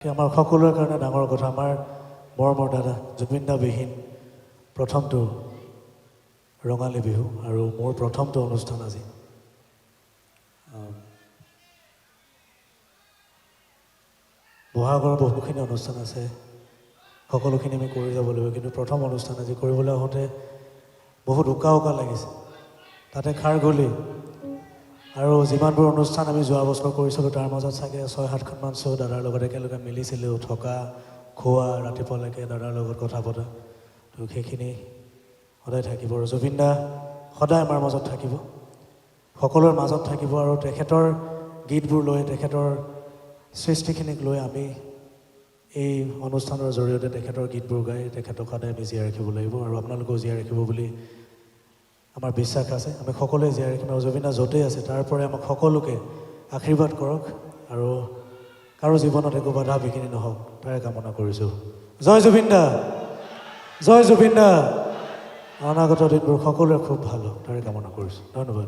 আমাৰ সকলোৰে কাৰণে ডাঙৰ কথা আমাৰ মৰমৰ দাদা জুবিন দা বিহীন প্ৰথমটো ৰঙালী বিহু আৰু মোৰ প্ৰথমটো অনুষ্ঠান আজি বহাগৰ বহুখিনি অনুষ্ঠান আছে সকলোখিনি আমি কৰি যাব লাগিব কিন্তু প্ৰথম অনুষ্ঠান আজি কৰিবলৈ আহোঁতে বহুত উকা লাগিছে তাতে খাৰ গলি আৰু যিমানবোৰ অনুষ্ঠান আমি যোৱা বছৰ কৰিছিলোঁ তাৰ মাজত চাগে ৬-৭খনমান শ্ব' দাদাৰ লগত একেলগে মিলিছিলোঁ থকা খোৱা ৰাতিপুৱালৈকে দাদাৰ লগত কথা পতা তো সেইখিনি সদায় থাকিব আৰু জুবিন দা সদায় আমাৰ মাজত থাকিব সকলোৰে মাজত থাকিব আৰু তেখেতৰ গীতবোৰ লৈ তেখেতৰ সৃষ্টিখিনিক লৈ আমি এই অনুষ্ঠানৰ জৰিয়তে তেখেতৰ গীতবোৰ গাই তেখেতক সদায় আমি জীয়াই ৰাখিব লাগিব আৰু আপোনালোকেও জীয়াই ৰাখিব বুলি আমাৰ বিশ্বাস আছে আমি সকলোৱে জীয়াই ৰাখিম আৰু জুবিন দা য'তেই আছে তাৰ পৰাই আমাক সকলোকে আশীৰ্বাদ কৰক আৰু কাৰো জীৱনত একো বাধা বিঘিনি নহওক তাৰে কামনা কৰিছোঁ জয় জুবিন দা অনাগত দিনবোৰ সকলোৰে খুব ভাল হওক তাৰে কামনা কৰিছোঁ ধন্যবাদ